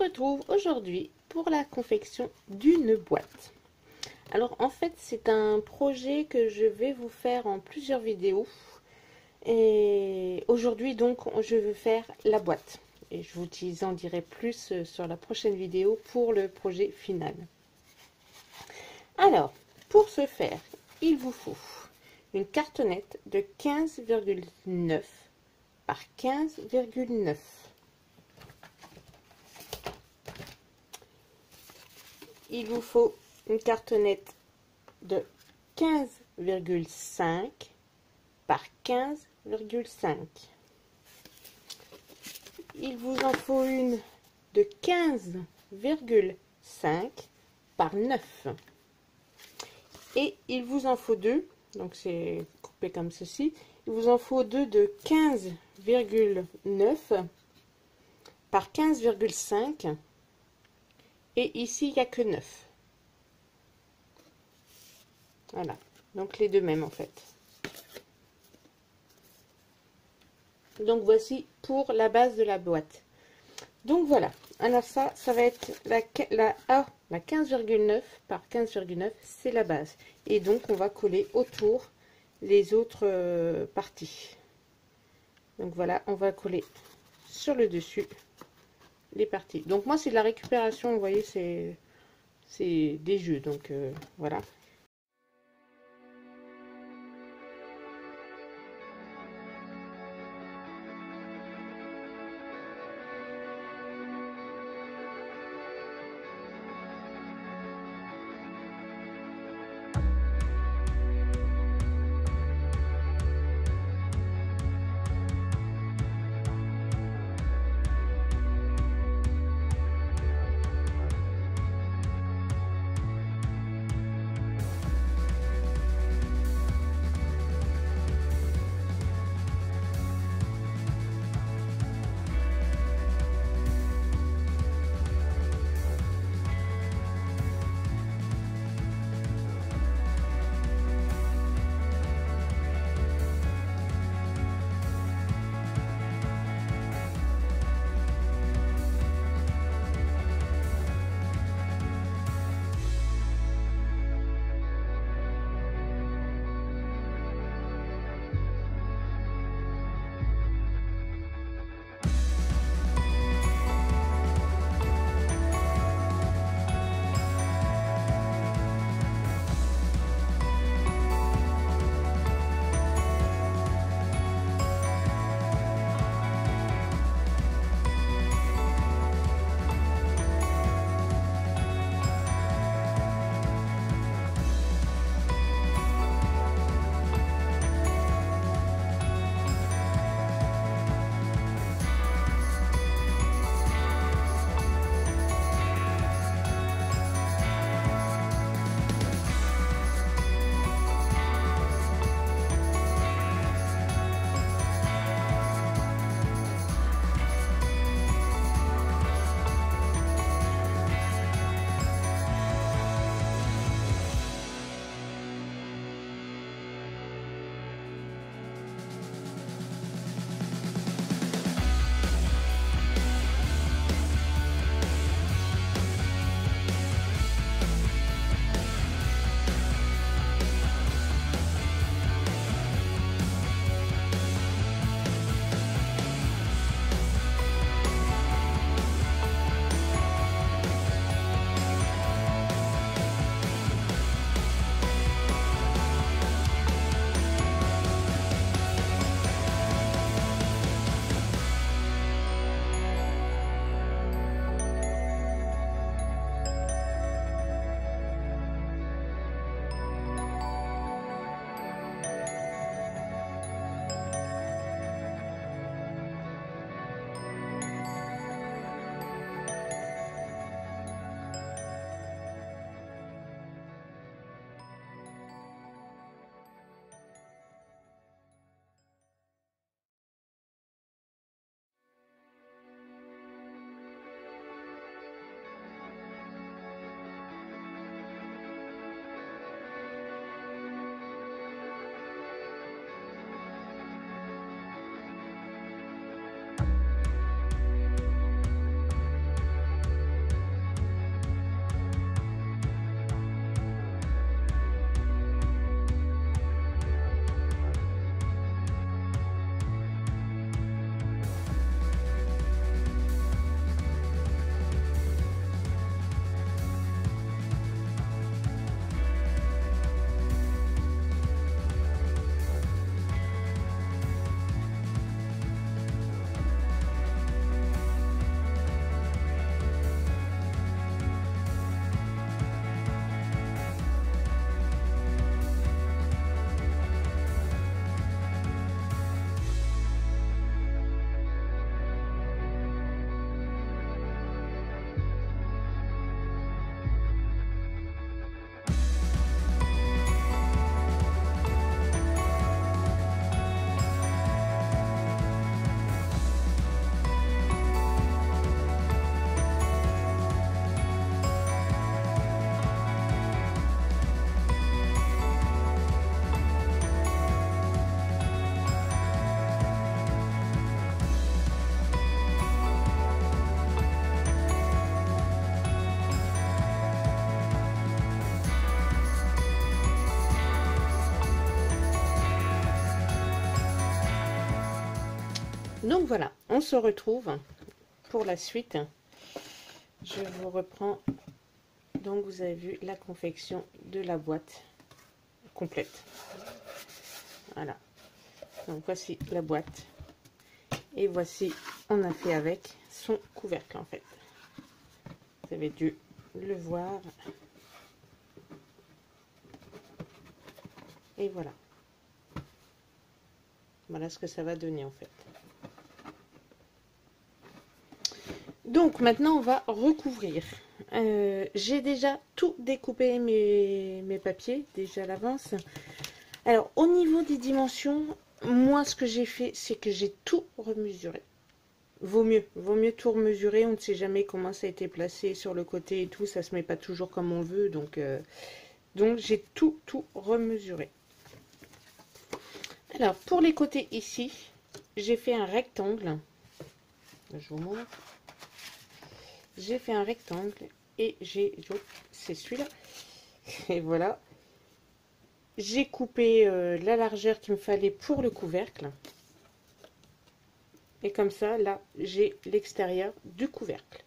retrouve aujourd'hui pour la confection d'une boîte. Alors en fait c'est un projet que je vais vous faire en plusieurs vidéos. Et aujourd'hui donc je veux faire la boîte. Et je vous en dirai plus sur la prochaine vidéo pour le projet final. Alors pour ce faire, il vous faut une cartonnette de 15,9 par 15,9. Il vous faut une cartonnette de 15,5 par 15,5. Il vous en faut une de 15,5 par 9. Et il vous en faut deux, donc c'est coupé comme ceci. Il vous en faut deux de 15,9 par 15,5. Et ici, il n'y a que 9. Voilà. Donc, les deux mêmes, en fait. Donc, voici pour la base de la boîte. Donc, voilà. Alors, ça va être la 15,9 par 15,9. C'est la base. Et donc, on va coller autour les autres parties. Donc, voilà. On va coller sur le dessus les parties. Donc moi c'est de la récupération, vous voyez, c'est des jeux, donc voilà. Donc voilà, on se retrouve pour la suite. Je vous reprends. Donc vous avez vu la confection de la boîte complète. Voilà. Donc voici la boîte. Et voici, on a fait avec son couvercle en fait. Vous avez dû le voir. Et voilà. Voilà ce que ça va donner en fait. Donc maintenant on va recouvrir. J'ai déjà tout découpé mes papiers déjà à l'avance. Alors au niveau des dimensions, moi ce que j'ai fait c'est que j'ai tout remesuré. Vaut mieux tout remesurer, on ne sait jamais comment ça a été placé sur le côté et tout, ça se met pas toujours comme on veut, donc j'ai tout remesuré. Alors pour les côtés ici, j'ai fait un rectangle, je vous montre, j'ai fait un rectangle et c'est celui-là, et voilà, j'ai coupé la largeur qu'il me fallait pour le couvercle. Et comme ça, là, j'ai l'extérieur du couvercle.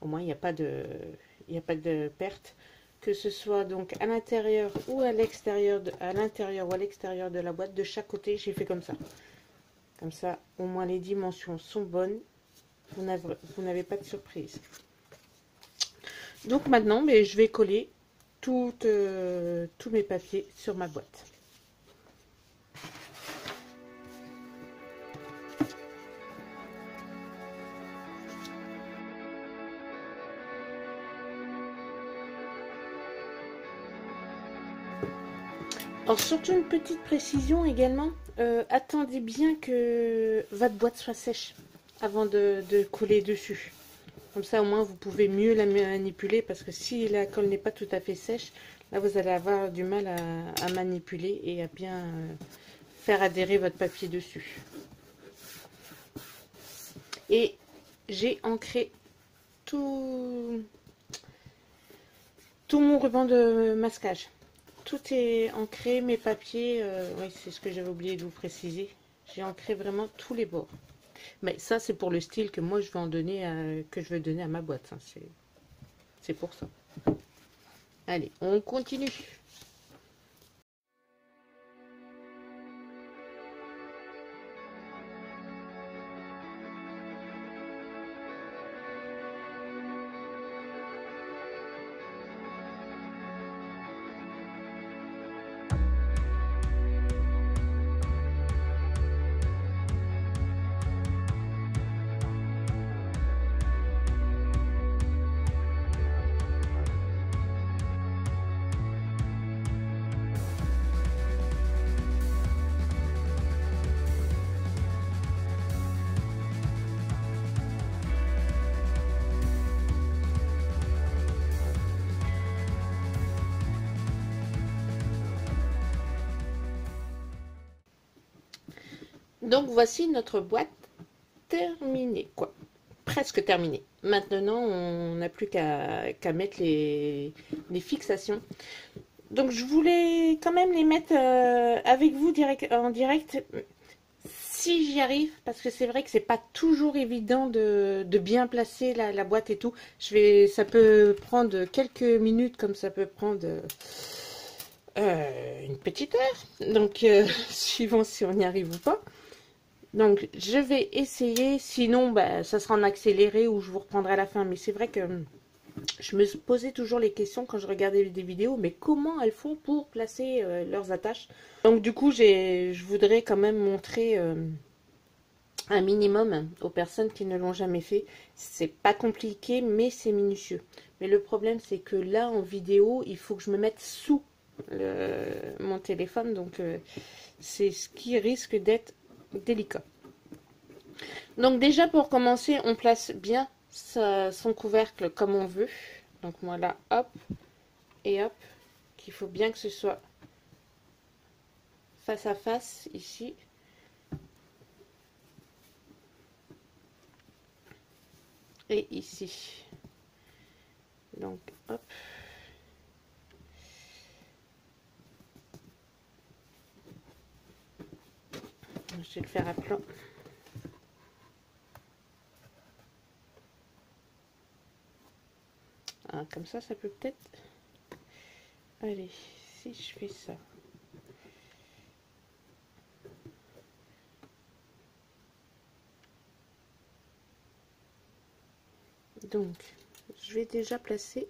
Au moins, il n'y a pas de perte. Que ce soit donc à l'intérieur ou à l'extérieur, à l'intérieur ou à l'extérieur de la boîte, de chaque côté, j'ai fait comme ça. Comme ça, au moins les dimensions sont bonnes. Vous n'avez pas de surprise. Donc maintenant, je vais coller tous mes papiers sur ma boîte. Alors surtout une petite précision également, attendez bien que votre boîte soit sèche avant de coller dessus. Comme ça au moins vous pouvez mieux la manipuler, parce que si la colle n'est pas tout à fait sèche, là vous allez avoir du mal à manipuler et à bien faire adhérer votre papier dessus. Et j'ai ancré tout mon ruban de masquage. Tout est ancré, mes papiers, oui c'est ce que j'avais oublié de vous préciser. J'ai ancré vraiment tous les bords. Mais ça c'est pour le style que moi je vais en donner, que je vais donner à ma boîte. Hein. C'est pour ça. Allez, on continue. Donc voici notre boîte terminée, quoi. Presque terminée. Maintenant, on n'a plus qu'à mettre les fixations. Donc je voulais quand même les mettre avec vous en direct, si j'y arrive, parce que c'est vrai que c'est pas toujours évident de bien placer la boîte et tout. Ça peut prendre quelques minutes, comme ça peut prendre une petite heure. Donc suivant si on y arrive ou pas. Donc je vais essayer, sinon ça sera en accéléré ou je vous reprendrai à la fin. Mais c'est vrai que je me posais toujours les questions quand je regardais des vidéos, mais comment elles font pour placer leurs attaches. Donc du coup je voudrais quand même montrer un minimum aux personnes qui ne l'ont jamais fait. C'est pas compliqué, mais c'est minutieux. Mais le problème c'est que là en vidéo, il faut que je me mette sous mon téléphone, donc c'est ce qui risque d'être délicat. Donc déjà pour commencer, on place bien son couvercle comme on veut. Donc moi là, hop et hop, qu'il faut bien que ce soit face à face ici. Et ici. Donc hop. Je vais le faire à plat. comme ça peut peut-être... Allez, si je fais ça. Donc, je vais déjà placer...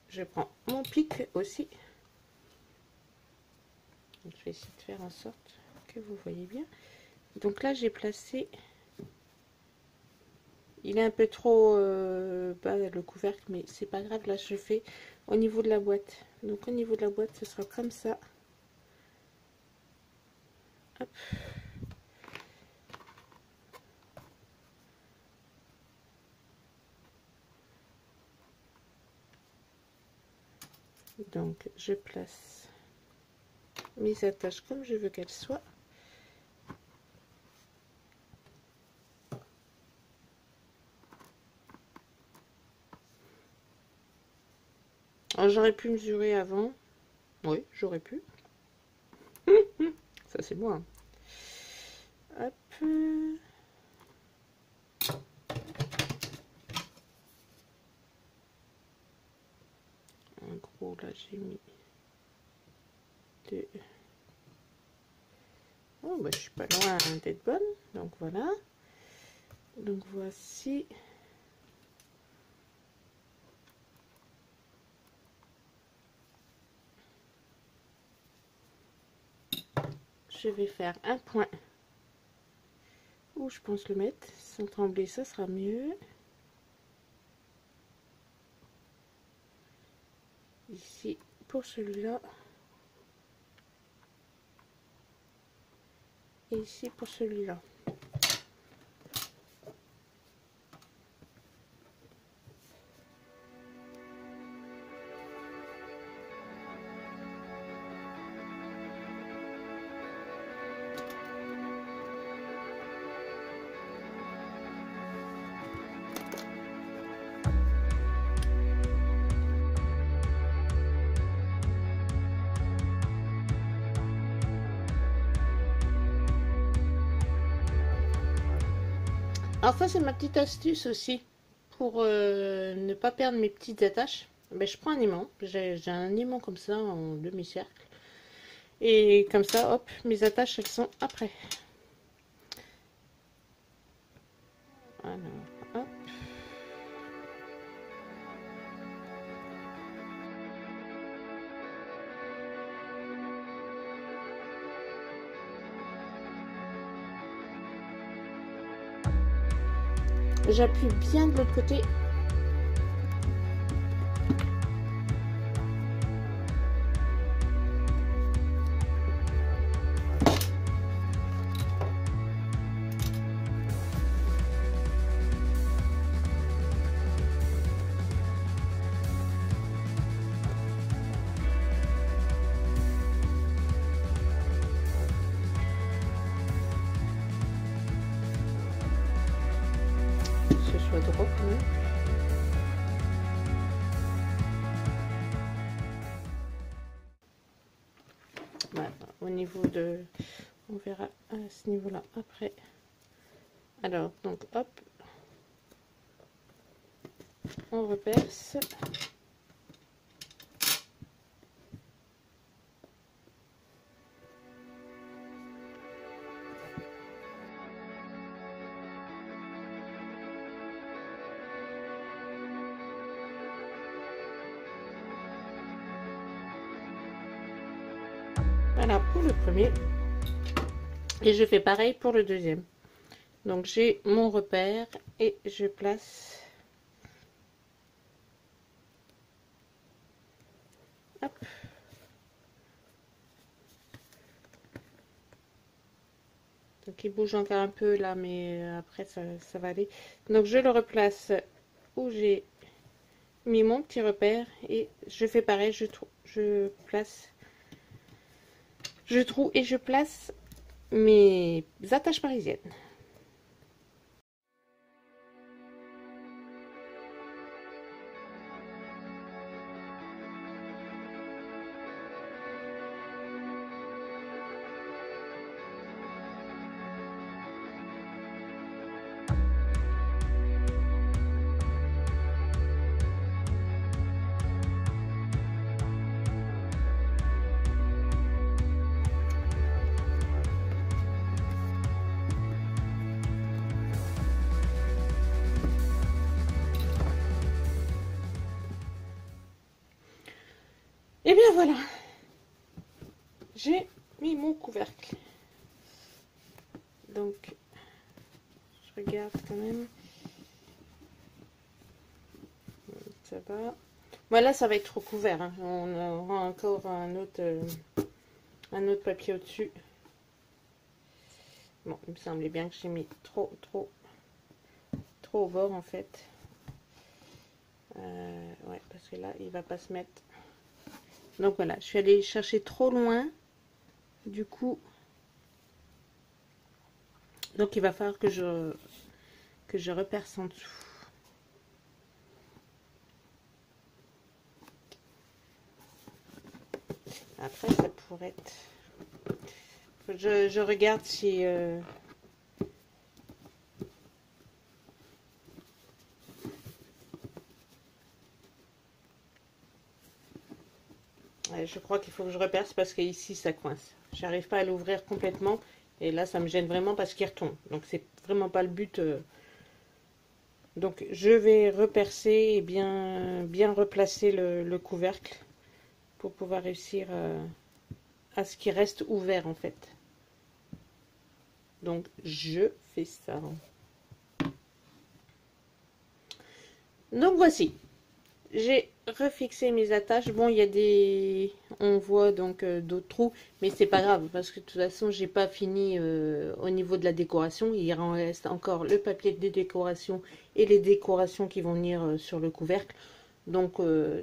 Je prends mon pic aussi. Je vais essayer de faire en sorte que vous voyez bien. Donc là, j'ai placé... Il est un peu trop bas le couvercle, mais c'est pas grave. Là, je fais au niveau de la boîte. Donc au niveau de la boîte, ce sera comme ça. Hop. Donc je place mes attaches comme je veux qu'elles soient. J'aurais pu mesurer avant. Oui, j'aurais pu. Ça c'est moi. Hop. En gros, là j'ai mis 2. Oh, bah, je suis pas loin d'être bonne. Donc voilà. Donc voici. Je vais faire un point où je pense le mettre. Sans trembler, ça sera mieux. Ici pour celui-là. Et ici pour celui-là. Alors ça c'est ma petite astuce aussi pour ne pas perdre mes petites attaches. Ben, je prends un aimant, j'ai un aimant comme ça en demi-cercle et comme ça hop mes attaches elles sont après. Alors hop. J'appuie bien de l'autre côté. Que ce soit droit quand même. Voilà, au niveau de... On verra à ce niveau-là après. Alors, donc hop. On reperce. Voilà pour le premier. Et je fais pareil pour le deuxième. Donc j'ai mon repère et je place. Hop. Donc il bouge encore un peu là, mais après ça va aller. Donc je le replace où j'ai mis mon petit repère et je fais pareil, je place, je troue et je place mes attaches parisiennes. Et bien voilà, j'ai mis mon couvercle. Donc, je regarde quand même. Ça va. Voilà, ça va être recouvert. Hein. On aura encore un autre papier au-dessus. Bon, il me semblait bien que j'ai mis trop au bord en fait. Ouais, parce que là, il va pas se mettre. Donc voilà, je suis allée chercher trop loin. Du coup, donc il va falloir que je reperce en dessous. Après, ça pourrait être... Je regarde si... je crois qu'il faut que je reperce parce qu'ici, ça coince. J'arrive pas à l'ouvrir complètement. Et là, ça me gêne vraiment parce qu'il retombe. Donc, c'est vraiment pas le but. Donc, je vais repercer et bien replacer le couvercle pour pouvoir réussir à ce qu'il reste ouvert, en fait. Donc, je fais ça. Donc, voici. J'ai refixé mes attaches. Bon, il y a des... On voit donc d'autres trous, mais c'est pas grave parce que de toute façon, j'ai pas fini au niveau de la décoration. Il en reste encore le papier de décoration et les décorations qui vont venir sur le couvercle. Donc,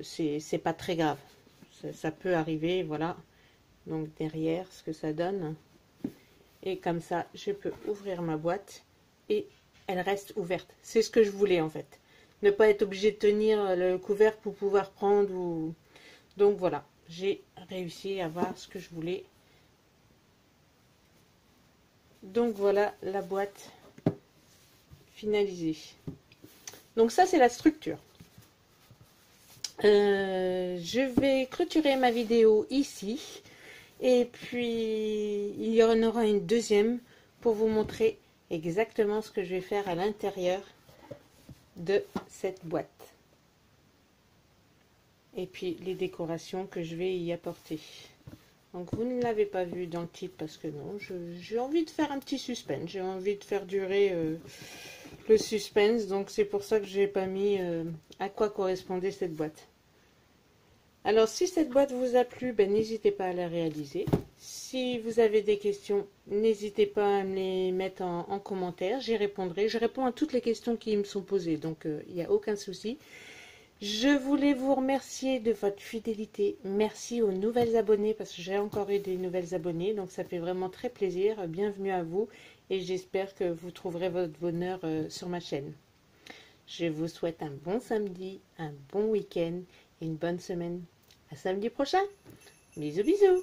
c'est pas très grave. Ça peut arriver, voilà. Donc, derrière, ce que ça donne. Et comme ça, je peux ouvrir ma boîte et elle reste ouverte. C'est ce que je voulais en fait. Ne pas être obligé de tenir le couvercle pour pouvoir prendre. Donc voilà, j'ai réussi à avoir ce que je voulais. Donc voilà la boîte finalisée. Donc ça c'est la structure. Je vais clôturer ma vidéo ici. Et puis il y en aura une deuxième pour vous montrer exactement ce que je vais faire à l'intérieur de cette boîte. Et puis les décorations que je vais y apporter. Donc vous ne l'avez pas vu dans le titre parce que non, j'ai envie de faire un petit suspense. J'ai envie de faire durer le suspense. Donc c'est pour ça que je n'ai pas mis à quoi correspondait cette boîte. Alors si cette boîte vous a plu, ben, n'hésitez pas à la réaliser. Si vous avez des questions, n'hésitez pas à me les mettre en commentaire. J'y répondrai. Je réponds à toutes les questions qui me sont posées. Donc il n'y a aucun souci. Je voulais vous remercier de votre fidélité. Merci aux nouvelles abonnées parce que j'ai encore eu des nouvelles abonnées. Donc ça fait vraiment très plaisir. Bienvenue à vous et j'espère que vous trouverez votre bonheur sur ma chaîne. Je vous souhaite un bon samedi, un bon week-end et une bonne semaine. À samedi prochain. Bisous bisous.